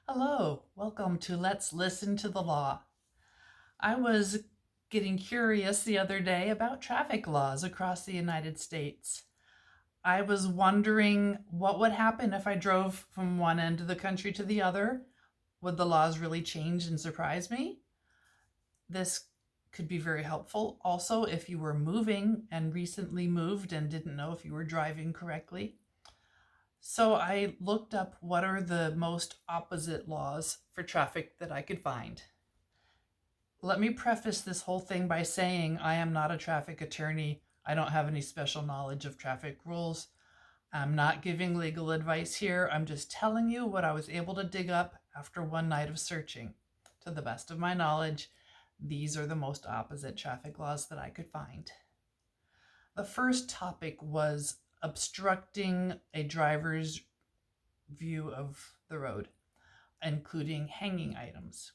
Hello, welcome to Let's Listen to the Law. I was getting curious the other day about traffic laws across the United States. I was wondering what would happen if I drove from one end of the country to the other. Would the laws really change and surprise me? This could be very helpful. Also, if you were moving and recently moved and didn't know if you were driving correctly. So I looked up what are the most opposite laws for traffic that I could find. Let me preface this whole thing by saying I am not a traffic attorney. I don't have any special knowledge of traffic rules. I'm not giving legal advice here. I'm just telling you what I was able to dig up after one night of searching. To the best of my knowledge, these are the most opposite traffic laws that I could find. The first topic was obstructing a driver's view of the road, including hanging items.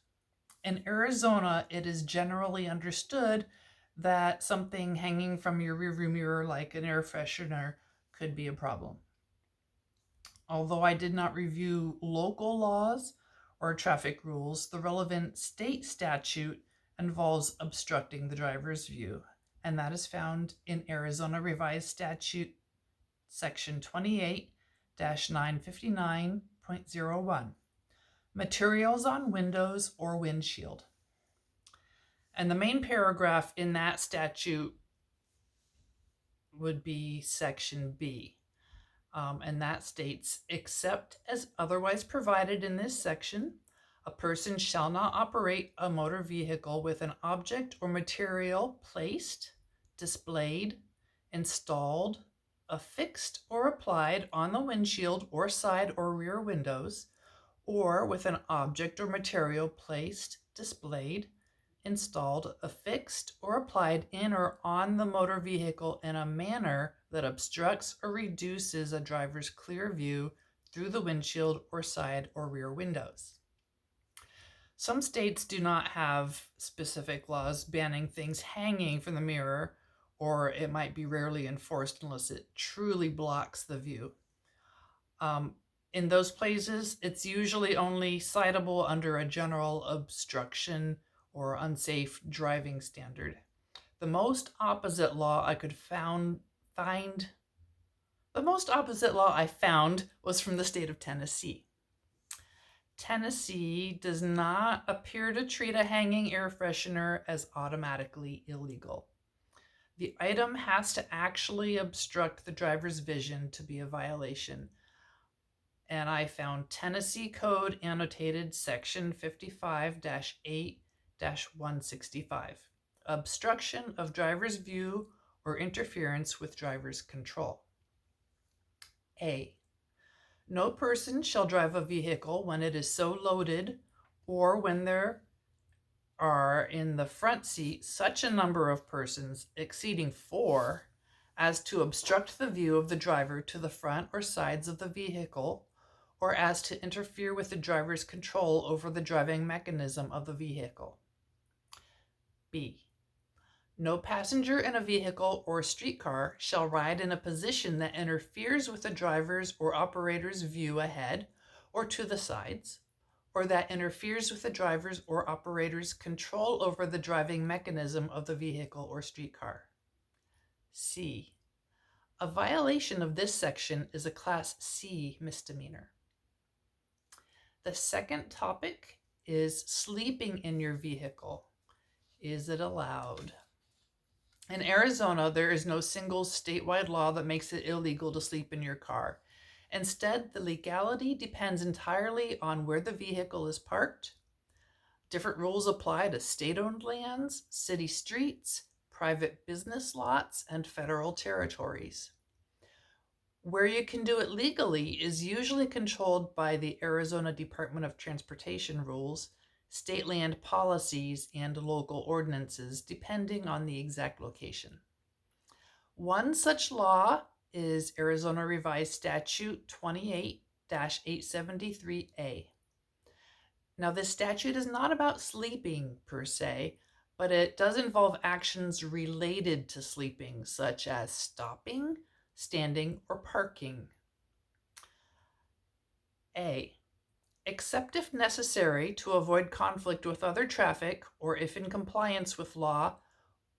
In Arizona, it is generally understood that something hanging from your rearview mirror, like an air freshener, could be a problem. Although I did not review local laws or traffic rules, the relevant state statute involves obstructing the driver's view, and that is found in Arizona Revised Statute Section 28 959.01. Materials on windows or windshield. And the main paragraph in that statute would be Section B. And that states, except as otherwise provided in this section, a person shall not operate a motor vehicle with an object or material placed, displayed, installed, affixed, or applied on the windshield or side or rear windows, or with an object or material placed, displayed, installed, affixed, or applied in or on the motor vehicle in a manner that obstructs or reduces a driver's clear view through the windshield or side or rear windows. Some states do not have specific laws banning things hanging from the mirror, or it might be rarely enforced unless it truly blocks the view. In those places, it's usually only citable under a general obstruction or unsafe driving standard. The most opposite law I found was from the state of Tennessee. Tennessee does not appear to treat a hanging air freshener as automatically illegal. The item has to actually obstruct the driver's vision to be a violation. And I found Tennessee Code annotated section 55-8-165, obstruction of driver's view or interference with driver's control. A. No person shall drive a vehicle when it is so loaded or when there are in the front seat such a number of persons exceeding 4 as to obstruct the view of the driver to the front or sides of the vehicle, or as to interfere with the driver's control over the driving mechanism of the vehicle. B. No passenger in a vehicle or streetcar shall ride in a position that interferes with the driver's or operator's view ahead or to the sides, or that interferes with the driver's or operator's control over the driving mechanism of the vehicle or streetcar. C. A violation of this section is a Class C misdemeanor. The second topic is sleeping in your vehicle. Is it allowed? In Arizona, there is no single statewide law that makes it illegal to sleep in your car. Instead, the legality depends entirely on where the vehicle is parked. Different rules apply to state-owned lands, city streets, private business lots, and federal territories. Where you can do it legally is usually controlled by the Arizona Department of Transportation rules, state land policies, and local ordinances, depending on the exact location. One such law is Arizona Revised Statute 28-873A. Now, this statute is not about sleeping per se, but it does involve actions related to sleeping, such as stopping, standing, or parking. A. except if necessary to avoid conflict with other traffic or if in compliance with law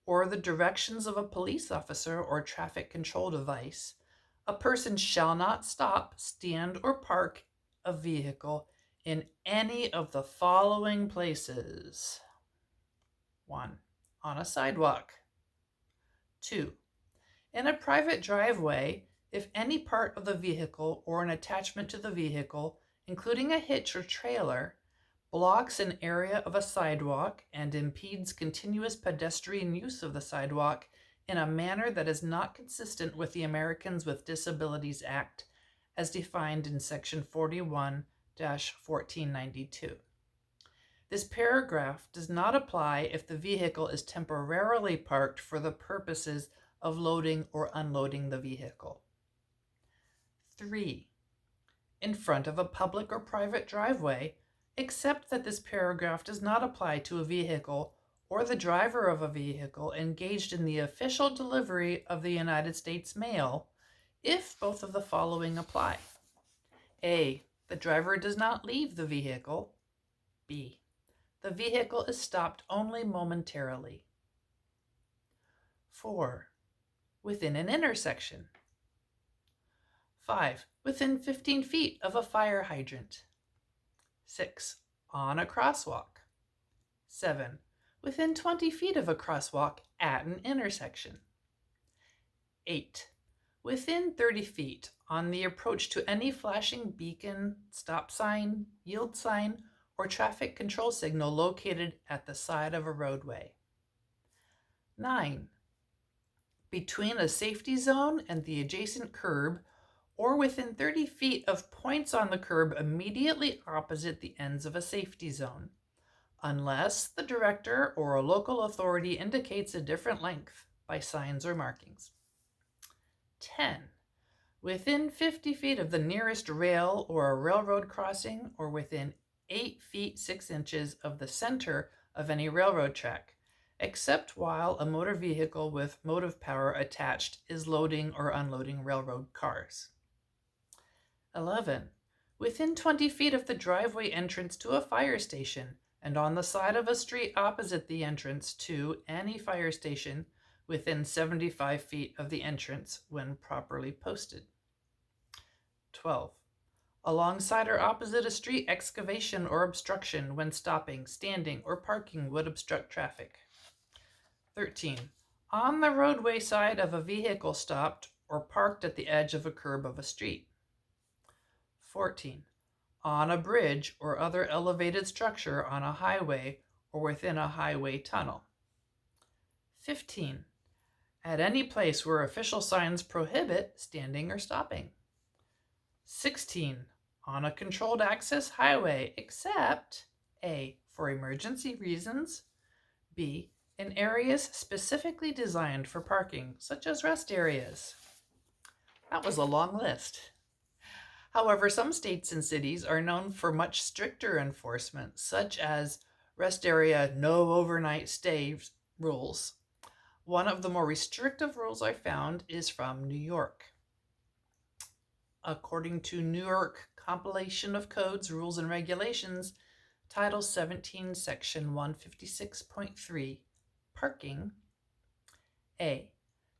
or the directions of a police officer or traffic control device, a person shall not stop, stand, or park a vehicle in any of the following places. 1. On a sidewalk. 2. In a private driveway, if any part of the vehicle or an attachment to the vehicle, including a hitch or trailer, blocks an area of a sidewalk and impedes continuous pedestrian use of the sidewalk in a manner that is not consistent with the Americans with Disabilities Act as defined in Section 41-1492. This paragraph does not apply if the vehicle is temporarily parked for the purposes of loading or unloading the vehicle. 3. In front of a public or private driveway, except that this paragraph does not apply to a vehicle or the driver of a vehicle engaged in the official delivery of the United States mail, if both of the following apply. A. The driver does not leave the vehicle. B. The vehicle is stopped only momentarily. 4. Within an intersection. 5. Within 15 feet of a fire hydrant. 6. On a crosswalk. 7. Within 20 feet of a crosswalk at an intersection. 8. Within 30 feet on the approach to any flashing beacon, stop sign, yield sign, or traffic control signal located at the side of a roadway. 9. Between a safety zone and the adjacent curb, or within 30 feet of points on the curb immediately opposite the ends of a safety zone, unless the director or a local authority indicates a different length by signs or markings. 10. Within 50 feet of the nearest rail or a railroad crossing, or within 8 feet 6 inches of the center of any railroad track, except while a motor vehicle with motive power attached is loading or unloading railroad cars. 11. Within 20 feet of the driveway entrance to a fire station and on the side of a street opposite the entrance to any fire station within 75 feet of the entrance when properly posted. 12. Alongside or opposite a street excavation or obstruction when stopping, standing, or parking would obstruct traffic. 13. On the roadway side of a vehicle stopped or parked at the edge of a curb of a street. 14. On a bridge or other elevated structure on a highway or within a highway tunnel. 15. At any place where official signs prohibit standing or stopping. 16. On a controlled access highway except A. For emergency reasons, B. In areas specifically designed for parking, such as rest areas. That was a long list. However, some states and cities are known for much stricter enforcement, such as rest area no overnight stays rules. One of the more restrictive rules I found is from New York. According to New York Compilation of Codes, Rules, and Regulations, Title 17, Section 156.3, Parking. A.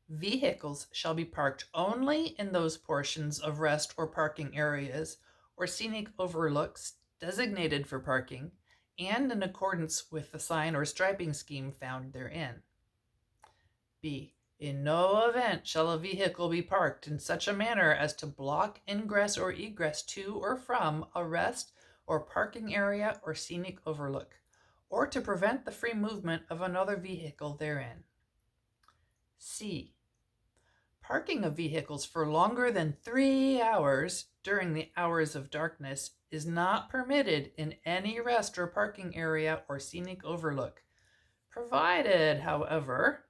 Vehicles shall be parked only in those portions of rest or parking areas or scenic overlooks designated for parking and in accordance with the sign or striping scheme found therein. B. In no event shall a vehicle be parked in such a manner as to block ingress or egress to or from a rest or parking area or scenic overlook, or to prevent the free movement of another vehicle therein. C. Parking of vehicles for longer than 3 hours during the hours of darkness is not permitted in any rest or parking area or scenic overlook, provided, however,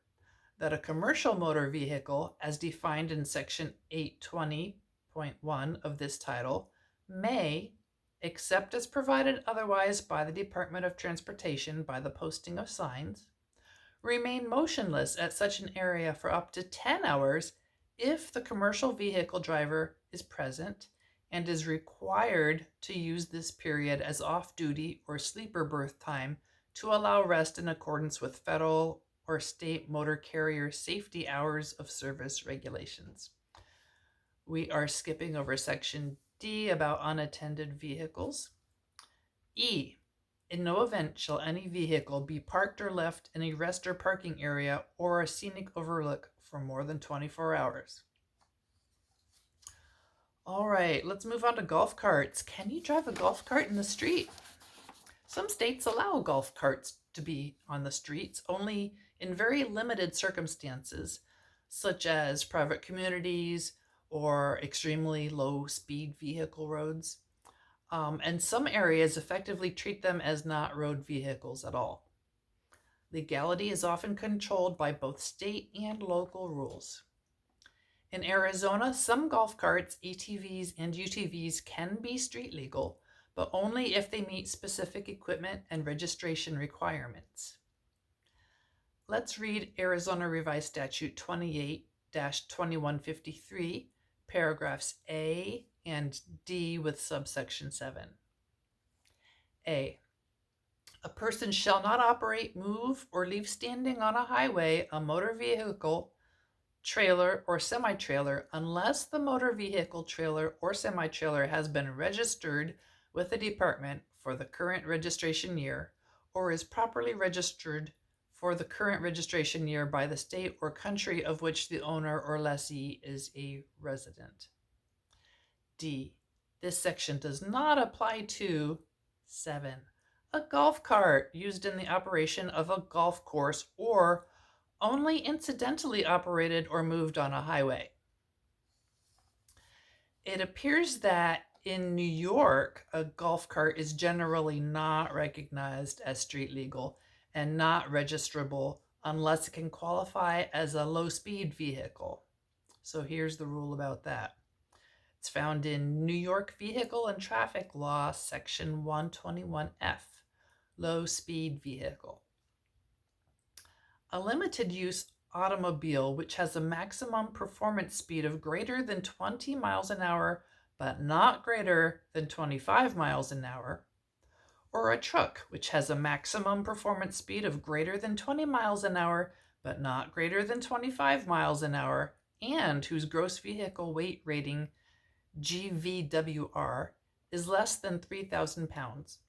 that a commercial motor vehicle, as defined in Section 820.1 of this title, may, except as provided otherwise by the Department of Transportation by the posting of signs, remain motionless at such an area for up to 10 hours if the commercial vehicle driver is present and is required to use this period as off-duty or sleeper berth time to allow rest in accordance with federal or state motor carrier safety hours of service regulations. We are skipping over section D about unattended vehicles. E, in no event shall any vehicle be parked or left in a rest or parking area or a scenic overlook for more than 24 hours. All right, let's move on to golf carts. Can you drive a golf cart in the street? Some states allow golf carts to be on the streets only in very limited circumstances, such as private communities or extremely low-speed vehicle roads. And some areas effectively treat them as not road vehicles at all. Legality is often controlled by both state and local rules. In Arizona, some golf carts, ATVs, and UTVs can be street legal, but only if they meet specific equipment and registration requirements. Let's read Arizona Revised Statute 28-2153, paragraphs A and D with subsection 7. A person shall not operate, move, or leave standing on a highway a motor vehicle, trailer, or semi-trailer unless the motor vehicle, trailer, or semi-trailer has been registered with the department for the current registration year or is properly registered for the current registration year by the state or country of which the owner or lessee is a resident. D, this section does not apply to 7, a golf cart used in the operation of a golf course or only incidentally operated or moved on a highway. It appears that in New York, a golf cart is generally not recognized as street legal and not registrable unless it can qualify as a low-speed vehicle. So here's the rule about that. It's found in New York Vehicle and Traffic Law, Section 121F, low-speed vehicle. A limited-use automobile which has a maximum performance speed of greater than 20 miles an hour but not greater than 25 miles an hour, or a truck which has a maximum performance speed of greater than 20 miles an hour but not greater than 25 miles an hour, and whose gross vehicle weight rating, GVWR, is less than 3,000 pounds.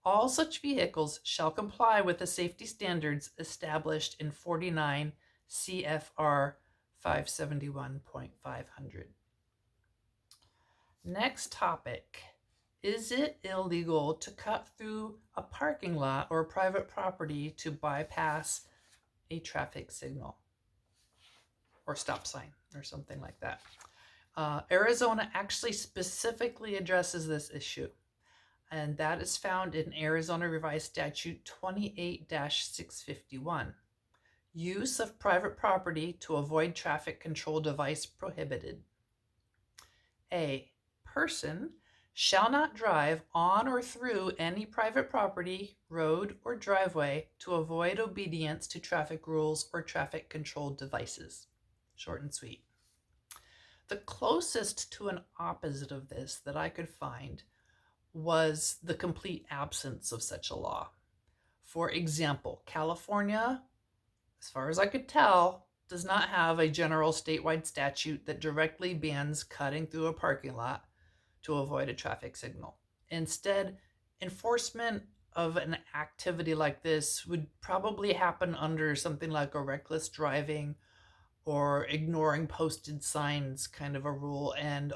All such vehicles shall comply with the safety standards established in 49 CFR 571.500. Next topic. Is it illegal to cut through a parking lot or private property to bypass a traffic signal or stop sign or something like that? Arizona actually specifically addresses this issue, and that is found in Arizona Revised Statute 28-651. Use of private property to avoid traffic control device prohibited. A person shall not drive on or through any private property, road, or driveway to avoid obedience to traffic rules or traffic control devices. Short and sweet. The closest to an opposite of this that I could find was the complete absence of such a law. For example, California, as far as I could tell, does not have a general statewide statute that directly bans cutting through a parking lot to avoid a traffic signal. Instead, enforcement of an activity like this would probably happen under something like a reckless driving or ignoring posted signs kind of a rule, and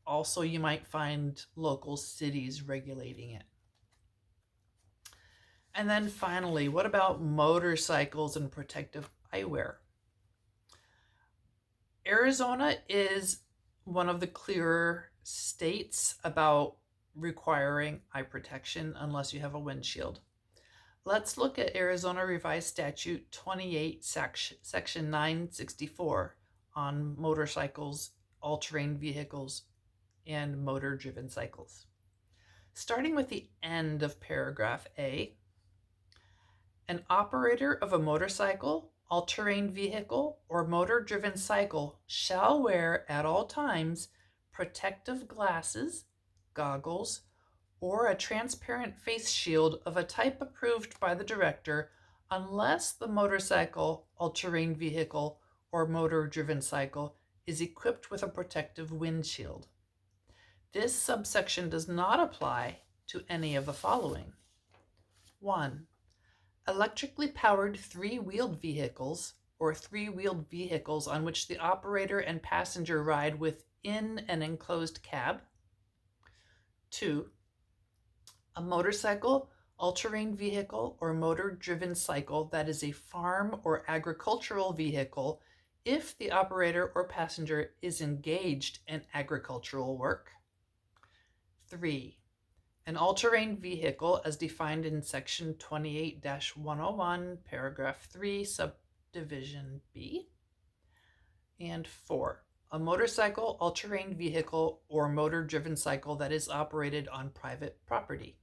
also you might find local cities regulating it. And then finally, what about motorcycles and protective eyewear? Arizona is one of the clearer states about requiring eye protection unless you have a windshield. Let's look at Arizona Revised Statute 28, Section 964 on motorcycles, all-terrain vehicles, and motor-driven cycles. Starting with the end of paragraph A, an operator of a motorcycle, all-terrain vehicle, or motor-driven cycle shall wear at all times protective glasses, goggles, or a transparent face shield of a type approved by the director unless the motorcycle, all-terrain vehicle, or motor-driven cycle is equipped with a protective windshield. This subsection does not apply to any of the following. 1. Electrically powered three-wheeled vehicles or three-wheeled vehicles on which the operator and passenger ride within an enclosed cab. 2. A motorcycle, all-terrain vehicle, or motor-driven cycle that is a farm or agricultural vehicle if the operator or passenger is engaged in agricultural work. 3. An all-terrain vehicle as defined in Section 28-101, Paragraph 3, Subdivision B. And 4. A motorcycle, all-terrain vehicle, or motor-driven cycle that is operated on private property.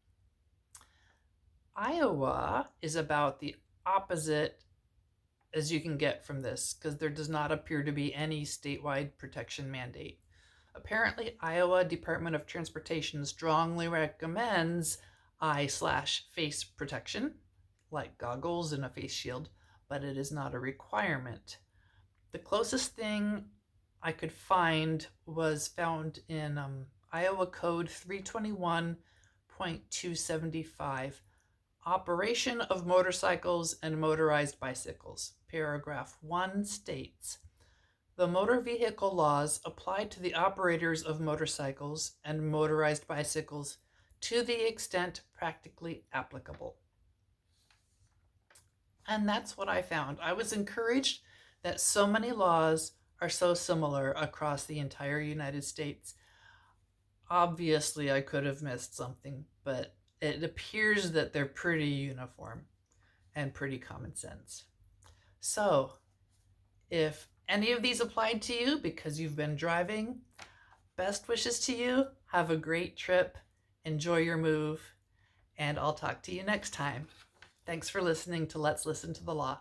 Iowa is about the opposite as you can get from this, because there does not appear to be any statewide protection mandate. Apparently, Iowa Department of Transportation strongly recommends eye/face protection, like goggles and a face shield, but it is not a requirement. The closest thing I could find was found in Iowa Code 321.275, Operation of Motorcycles and Motorized Bicycles. Paragraph 1 states, the motor vehicle laws apply to the operators of motorcycles and motorized bicycles to the extent practically applicable. And that's what I found. I was encouraged that so many laws are so similar across the entire United States. Obviously, I could have missed something, but it appears that they're pretty uniform and pretty common sense. So, if any of these applied to you because you've been driving, best wishes to you. Have a great trip. Enjoy your move. And I'll talk to you next time. Thanks for listening to Let's Listen to the Law.